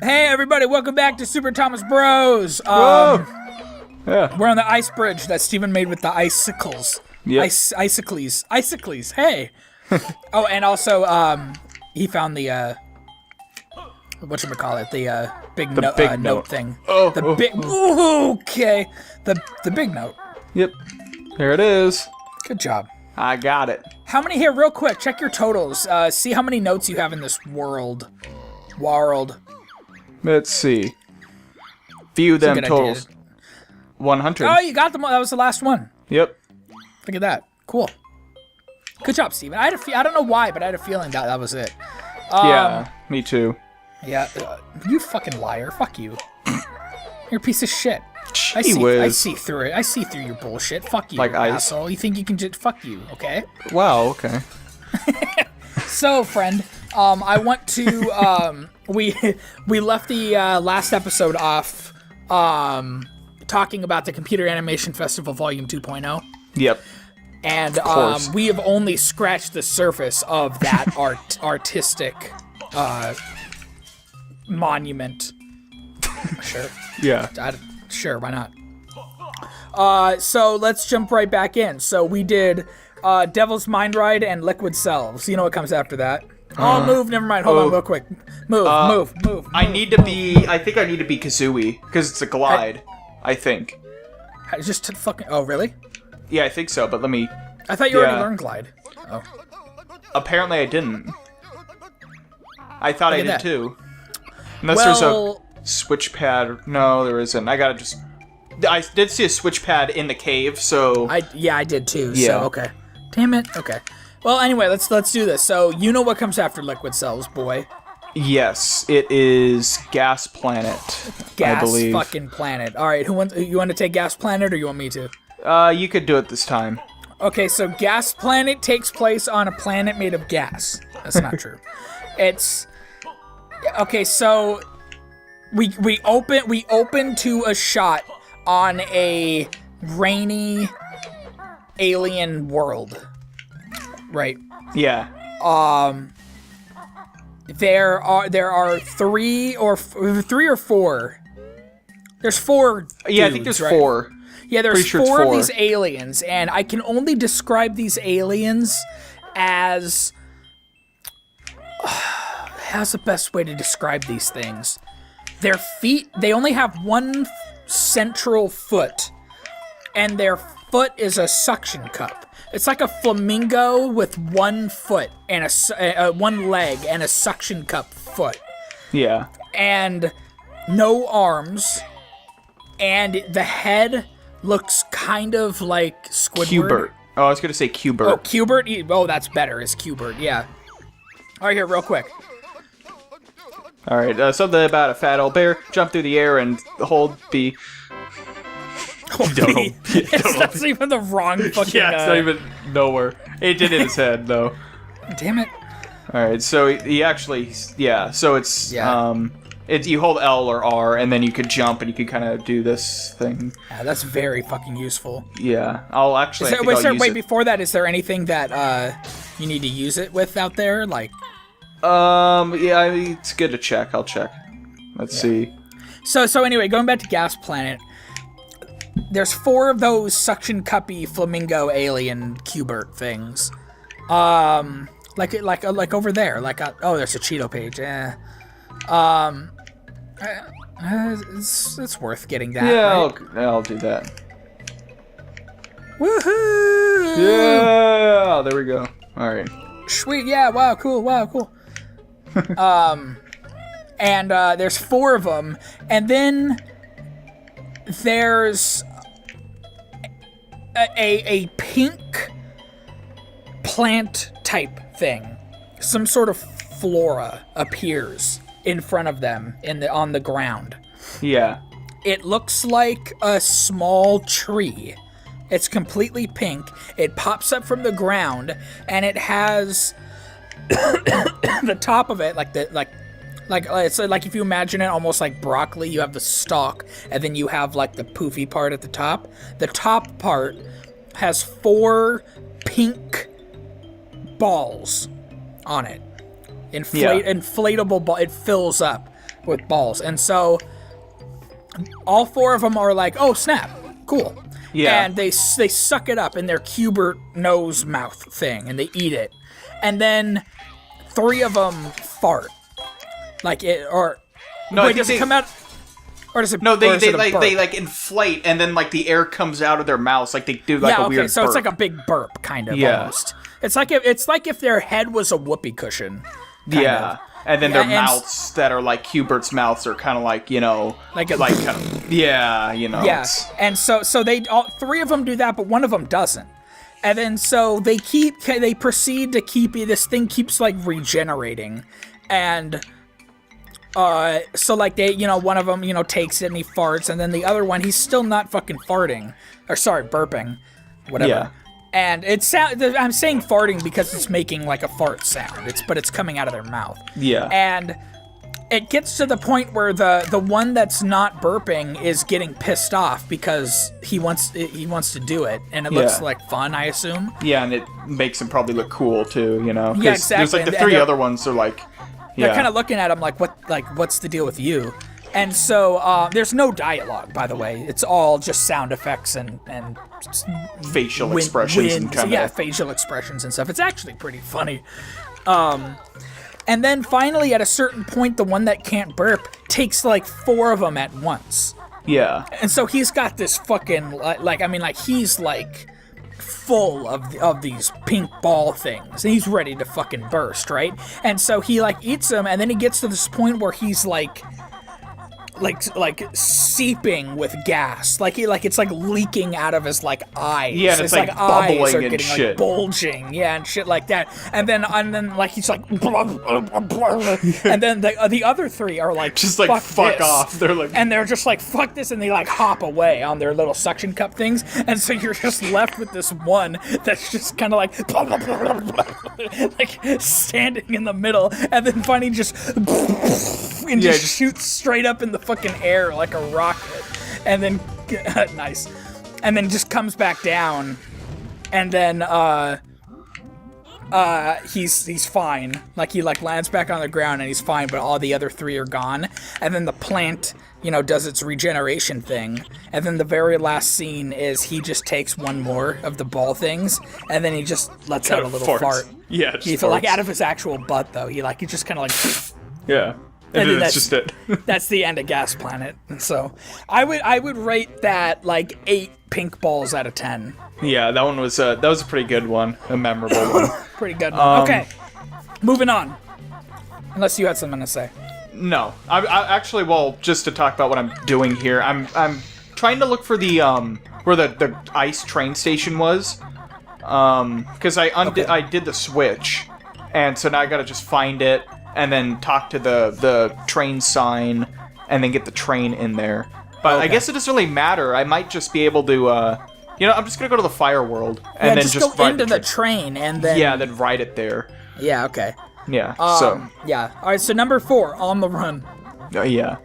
Hey everybody, welcome back to Super Thomas Bros. Yeah. We're on the ice bridge that Steven made with the icicles. Yep. Icicles. Hey. Oh, and also, he found the whatchamacallit, the big note thing. Oh, the big. Ooh, okay. The big note. Yep. Here it is. Good job. I got it. How many here? Real quick, check your totals. See how many notes you have in this world. Let's see. View them totals. 100. Oh, you got them. That was the last one. Yep. Look at that. Cool. Good job, Steven. I don't know why, but I had a feeling that was it. Yeah, me too. Yeah, you fucking liar. Fuck you. You're a piece of shit. I see through it. I see through your bullshit. Fuck you, like asshole. You think you can just fuck you, okay? Wow, okay. So, friend, I want to we left the last episode off talking about the Computer Animation Festival Volume 2.0. Yep. And we have only scratched the surface of that artistic monument. Sure. Yeah. Sure, why not? So let's jump right back in. So we did Devil's Mind Ride and Liquid Selves. You know what comes after that? Oh, move. Never mind. Hold on real quick. Move. I think I need to be Kazooie, because it's a glide, I think. Just fucking... Oh, really? Yeah, I think so, but let me... I thought you already learned glide. Oh. Apparently I didn't. I thought I did too. Unless there's a switch pad. No, there isn't. I did see a switch pad in the cave, so... I did too, yeah. So, okay. Damn it. Okay. Well, anyway, let's do this. So, you know what comes after Liquid Selves, boy. Yes, it is Gas Planet, I believe. Gas fucking Planet. All right, you want to take Gas Planet, or you want me to? You could do it this time. Okay, so Gas Planet takes place on a planet made of gas. That's not true. It's... Okay, so... We open to a shot on a rainy alien world. Right. Yeah. There are three or four. There's four. Yeah, I think there's four. Yeah, there's four of these aliens, and I can only describe these aliens as... How's the best way to describe these things? Their feet, they only have one central foot, and their foot is a suction cup. It's like a flamingo with one foot and one leg and a suction cup foot. Yeah. And no arms, and the head looks kind of like Squidward. Cubert. Oh, I was gonna say Cubert. Oh, Cubert? Oh, that's better. It's Cubert, yeah. All right, here, real quick. All right, something about a fat old bear jump through the air and hold B. That's even the wrong fucking... Yeah, it's not even nowhere. It did in his head, though. Damn it. All right, so he actually... Yeah, so it's... Yeah. You hold L or R, and then you could jump, and you could kind of do this thing. Yeah, that's very fucking useful. Yeah, I'll actually... Wait, before that, is there anything that you need to use it with out there? Like... Yeah, it's good to check. I'll check. Let's see. So anyway, going back to Gas Planet, there's four of those suction cuppy flamingo alien Cubert things. Like over there. Oh, there's a Cheeto page. It's worth getting that. Yeah, right? I'll do that. Woohoo! Yeah, there we go. All right. Sweet. Yeah. Wow. Cool. And there's four of them, and then there's a pink plant type thing. Some sort of flora appears in front of them on the ground. Yeah. It looks like a small tree. It's completely pink. It pops up from the ground, and it has the top of it, it's like if you imagine it almost like broccoli. You have the stalk, and then you have like the poofy part at the top. The top part has four pink balls on it. Inflatable ball. It fills up with balls. And so all 4 of them are like, oh, snap, cool. Yeah. And they suck it up in their Cubert nose mouth thing, and they eat it. And then 3 of them fart. Like it, or... No, wait, does it come out... Or does it? No, they like inflate, and then like the air comes out of their mouths, like they do like a weird. So burp. it's like a big burp, kind of almost. It's like if their head was a whoopee cushion. Yeah, and then their mouths that are like Hubert's mouths are kind of like Yeah, and so they all 3 of them do that, but 1 of them doesn't. And then so they proceed to keep this thing keeps like regenerating, and. So like they, one of them, takes it and he farts, and then the other one, he's still not fucking farting, or sorry, burping, whatever. Yeah. And I'm saying farting because it's making like a fart sound. But it's coming out of their mouth. Yeah. And it gets to the point where the one that's not burping is getting pissed off because he wants to do it, and it looks like fun, I assume. Yeah, and it makes him probably look cool too, Yeah, exactly. There's like the 3 other ones are like. They're kind of looking at him like, what's the deal with you? And so there's no dialogue, by the way. It's all just sound effects and facial expressions and kind of facial expressions and stuff. It's actually pretty funny. And then finally, at a certain point, the one that can't burp takes like 4 of them at once. Yeah. And so he's got this fucking he's like full of these pink ball things, and he's ready to fucking burst, right? And so he like eats them, and then he gets to this point where he's like seeping with gas, it's like leaking out of his like eyes. Yeah, and it's like bubbling eyes are and getting, shit, like, bulging, and shit like that. And then like he's like, blah, blah, blah, blah. And then the other 3 are like, just like fuck off. They're like, and they're just like fuck this, and they like hop away on their little suction cup things. And so you're just left with this one that's just kind of like, blah, blah, blah, blah, like standing in the middle, and then finally just just shoots straight up in the fucking air like a rocket, and then nice, and then just comes back down, and then he's fine. Like he like lands back on the ground and he's fine, but all the other 3 are gone. And then the plant, does its regeneration thing, and then the very last scene is he just takes 1 more of the ball things, and then he just lets out a little fart. Yeah, he's like out of his actual butt though. He just kind of like yeah. And then that's just it. That's the end of Gas Planet. And so I would rate that like 8 pink balls out of 10. Yeah, that was a pretty good one, a memorable one. Pretty good one. Okay, moving on. Unless you had something to say. No, I actually, well, just to talk about what I'm doing here, I'm trying to look for the where the ice train station was, because I did the switch, and so now I gotta just find it. And then talk to the train sign, and then get the train in there. But I guess it doesn't really matter. I might just be able to, I'm just gonna go to the fire world and then just go into the train and then then ride it there. Yeah. Okay. Yeah. All right. So number 4, On the Run. Yeah.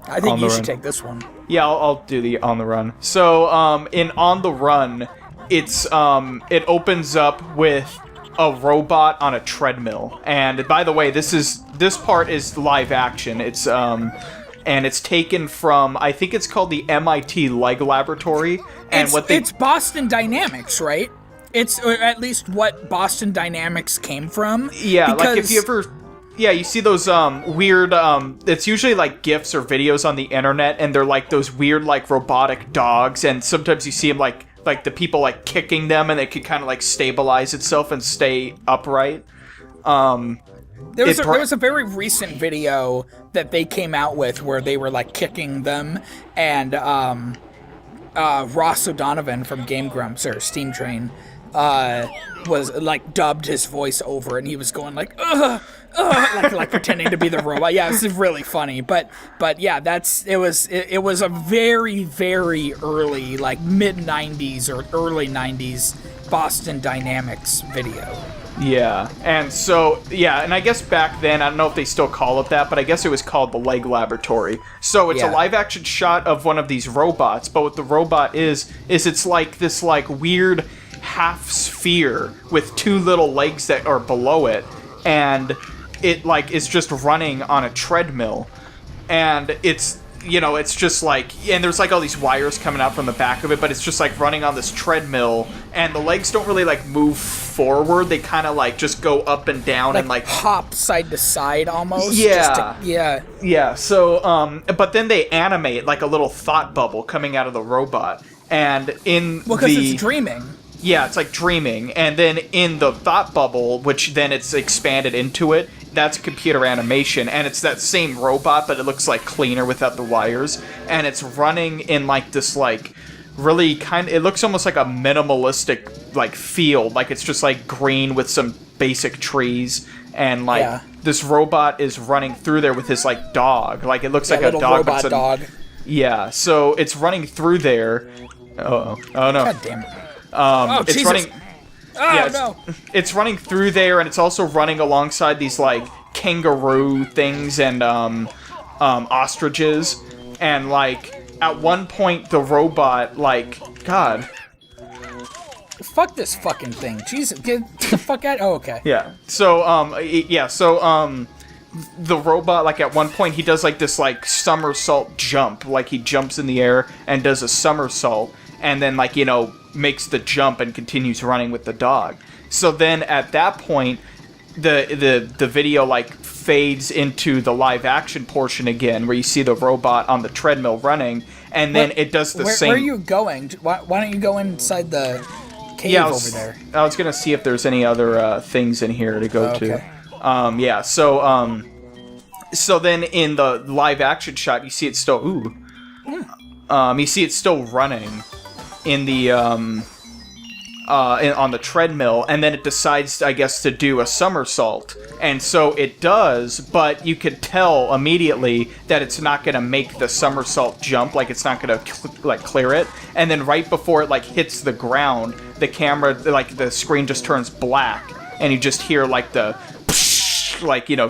I think you should take this one. Yeah, I'll do the On the Run. So in On the Run, it's it opens up with a robot on a treadmill, and by the way, this part is live action. It's and it's taken from, I think it's called the MIT Leg Laboratory, and it's Boston Dynamics, right? It's at least what Boston Dynamics came from. Yeah, like if you ever you see those weird it's usually like GIFs or videos on the internet, and they're like those weird like robotic dogs, and sometimes you see them like the people like kicking them, and it could kind of like stabilize itself and stay upright. There was a very recent video that they came out with where they were like kicking them, and Ross O'Donovan from Game Grumps or Steam Train was like dubbed his voice over, and he was going like like pretending to be the robot. Yeah, it's really funny. But yeah, it was a very, very early, like mid 90s or early 90s Boston Dynamics video. Yeah, and so, and I guess back then, I don't know if they still call it that, but I guess it was called the Leg Laboratory. So it's a live-action shot of one of these robots, but what the robot is it's like this, like, weird half sphere with 2 little legs that are below it, and it, like, is just running on a treadmill. and it's just like, and there's like all these wires coming out from the back of it, but it's just like running on this treadmill, and the legs don't really like move forward. They kind of like just go up and down and like hop side to side almost. Yeah. Yeah. So, but then they animate like a little thought bubble coming out of the robot, and because it's dreaming. Yeah, it's like dreaming, and then in the thought bubble, which then it's expanded into it, that's computer animation, and it's that same robot, but it looks like cleaner without the wires, and it's running in like this like really it looks almost like a minimalistic like field, like it's just like green with some basic trees, and like this robot is running through there with his like dog, like it looks like a dog. Robot dog. Yeah, so it's running through there. Oh no! God damn it! It's Jesus. running. No! It's running through there, and it's also running alongside these like kangaroo things and ostriches, and like at one point the robot God. Fuck this fucking thing! Jesus, get the fuck out! Oh, okay. Yeah. So the robot, like at one point he does like this like somersault jump, like he jumps in the air and does a somersault, and then like makes the jump and continues running with the dog. So then at that point the video like fades into the live action portion again, where you see the robot on the treadmill running, and then it does the same. Where are you going? Why don't you go inside the cave over there? I was gonna see if there's any other things in here to go to. So then in the live action shot you see it still you see it still running in the on the treadmill, and then it decides, I guess, to do a somersault, and so it does, but you could tell immediately that it's not going to make the somersault jump, like it's not going to clear it, and then right before it like hits the ground, the camera, like the screen just turns black, and you just hear like the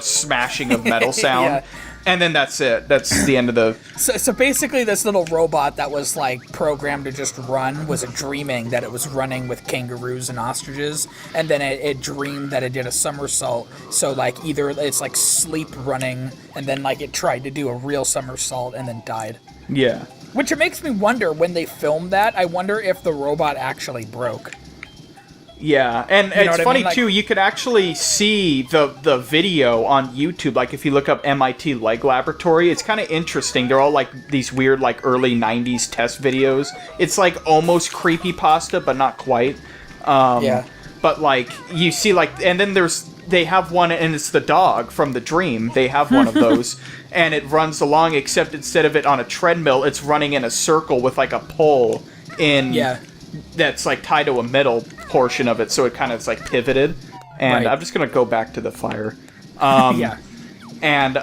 smashing of metal sound. Yeah. And then that's it. That's the end of the... So basically this little robot that was, like, programmed to just run was dreaming that it was running with kangaroos and ostriches, and then it dreamed that it did a somersault. So, like, either it's, like, sleep running, and then, like, it tried to do a real somersault and then died. Yeah. Which it makes me wonder, when they filmed that, I wonder if the robot actually broke. Yeah, and it's funny, too, you could actually see the video on YouTube, like, if you look up MIT Leg Laboratory, it's kind of interesting. They're all, like, these weird, like, early 90s test videos. It's, like, almost creepypasta, but not quite. Yeah. But, like, you see, like, and then they have one, and it's the dog from the dream. They have one of those, and it runs along, except instead of it on a treadmill, it's running in a circle with, like, a pole that's, like, tied to a metal portion of it, so it kind of is like pivoted, and I'm just gonna go back to the fire. And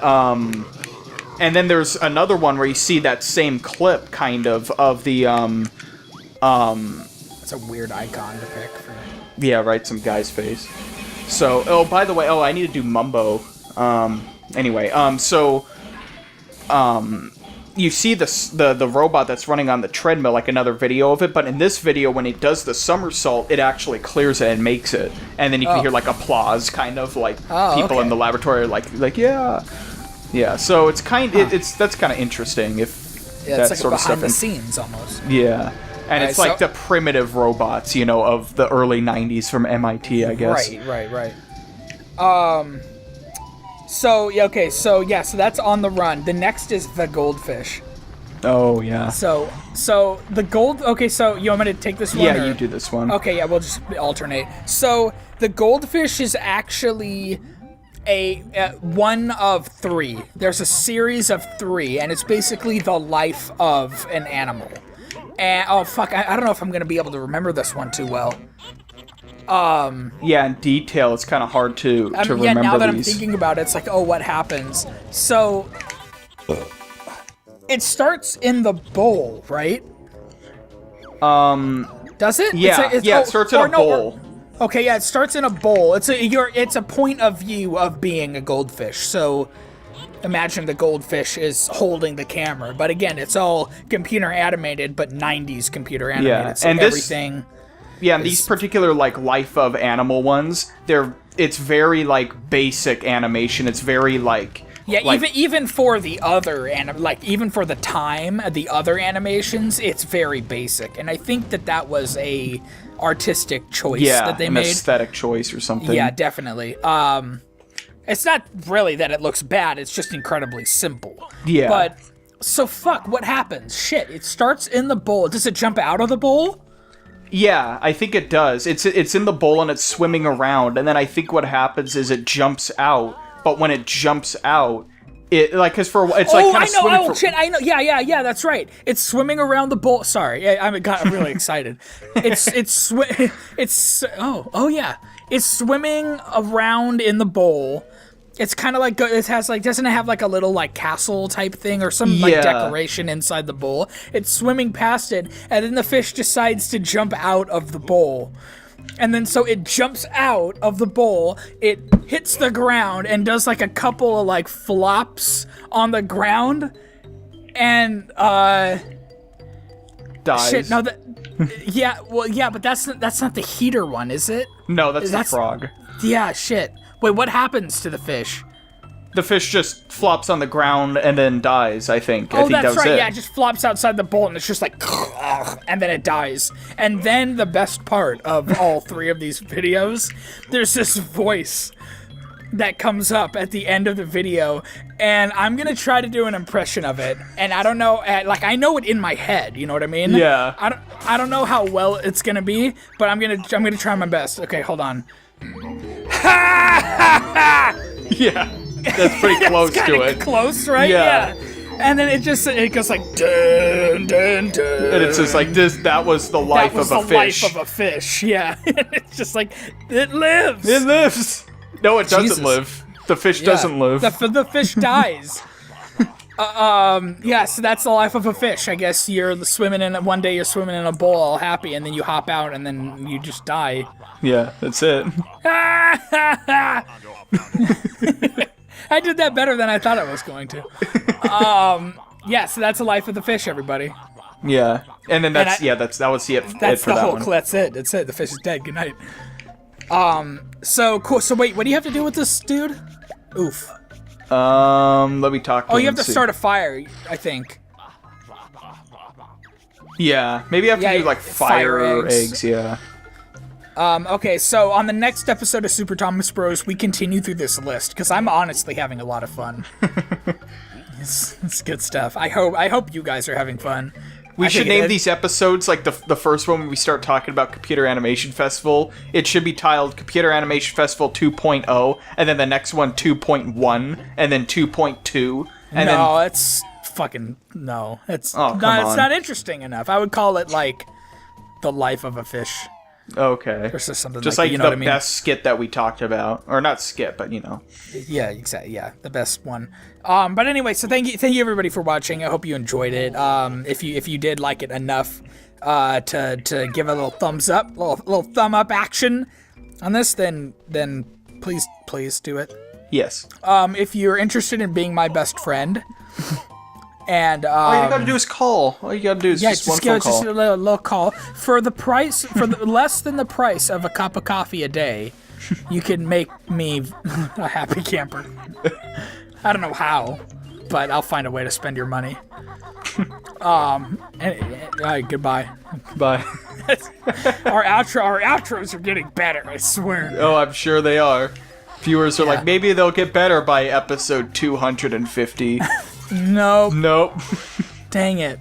then there's another one where you see that same clip kind of the It's a weird icon to pick for... Yeah, right, some guy's face. So by the way, I need to do Mumbo. You see the robot that's running on the treadmill, like another video of it, but in this video, when it does the somersault, it actually clears it and makes it, and then you can hear like applause, kind of like people in the laboratory are like yeah. So it's that's kind of interesting if it's that like sort of stuff behind the scenes almost. Yeah, and it's like the primitive robots, of the early '90s from MIT, I guess. Right. So that's On the Run. The next is The Goldfish. Oh, yeah. So the gold... Okay, so you want me to take this one? Yeah, you do this one. Okay, yeah, we'll just alternate. So The Goldfish is actually a one of three. There's a series of three, and it's basically the life of an animal. And, I don't know if I'm going to be able to remember this one too well. Yeah, in detail, it's kind of hard to remember. Yeah, now that I'm thinking about it, it's like, what happens? So, it starts in the bowl, right? Does it? Yeah, it starts in a bowl. Okay, yeah, it starts in a bowl. It's a point of view of being a goldfish. So, imagine the goldfish is holding the camera. But again, it's all computer animated, but 90s computer animated. Yeah, so and everything... Yeah, and these particular, like, life of animal ones, it's very, like, basic animation. It's very, like, Yeah, even for the other even for the time, the other animations, it's very basic, and I think that was a artistic choice that they made. An aesthetic choice or something. Yeah, definitely. It's not really that it looks bad; it's just incredibly simple. Yeah. But so fuck, what happens? Shit, it starts in the bowl. Does it jump out of the bowl? Yeah, I think it does. It's in the bowl and it's swimming around, and then I think what happens is it jumps out. But when it jumps out, it's like kind of swimming. Oh shit! I know. Yeah. That's right. It's swimming around the bowl. Sorry, I'm really excited. It's swimming around in the bowl. It's kind of like it has doesn't it have like a little like castle type thing or some like decoration inside the bowl? It's swimming past it, and then the fish decides to jump out of the bowl. And then so it jumps out of the bowl, it hits the ground and does like a couple of like flops on the ground and dies. Shit, no but that's not the heater one, is it? No, that's the frog. Yeah, shit. Wait, what happens to the fish? The fish just flops on the ground and then dies, I think. Oh, that's right. Yeah, it just flops outside the bowl and it's just like, and then it dies. And then the best part of all three of these videos, there's this voice that comes up at the end of the video, and I'm gonna try to do an impression of it. And I don't know, like I know it in my head. You know what I mean? Yeah. I don't know how well it's gonna be, but I'm gonna try my best. Okay, hold on. Yeah. That's pretty close to it. Close, right? Yeah. And then it goes like dun dun dun. And it's just like that was the life of a fish. Life of a fish, yeah. It's just like it lives. It lives. No, it doesn't live. The fish doesn't live. The fish dies. So that's the life of a fish. I guess one day you're swimming in a bowl all happy, and then you hop out and then you just die. Yeah, that's it. I did that better than I thought I was going to. So that's the life of the fish, everybody. Yeah, and then that was it. That's for the that whole. one. That's it. That's it. The fish is dead. Good night. So cool. So wait, what do you have to do with this dude? Oof. Let me talk to him. Oh, you have to start a fire, I think. Yeah, maybe I have to do like fire eggs. Yeah. Okay, so on the next episode of Super Thomas Bros, we continue through this list because I'm honestly having a lot of fun. It's good stuff. I hope you guys are having fun. We should name these episodes like the first one when we start talking about Computer Animation Festival. It should be titled Computer Animation Festival 2.0, and then the next one 2.1, and then 2.2. And it's fucking no. It's it's not interesting enough. I would call it like the life of a fish. Okay. Or something just like the what I mean? best skit that we talked about, or not skit, but you know. Yeah, exactly. Yeah, the best one. But anyway, so thank you everybody for watching. I hope you enjoyed it. If you did like it enough to give a little thumbs up, little thumb up action on this, then please do it. Yes. If you're interested in being my best friend. And all you gotta do is call. All you gotta do is just one phone call. Just a little call for less than the price of a cup of coffee a day. You can make me a happy camper. I don't know how, but I'll find a way to spend your money. All right, goodbye. Bye. Our outros are getting better. I swear. Oh, I'm sure they are. Viewers are like, maybe they'll get better by episode 250. Nope. Nope. Dang it.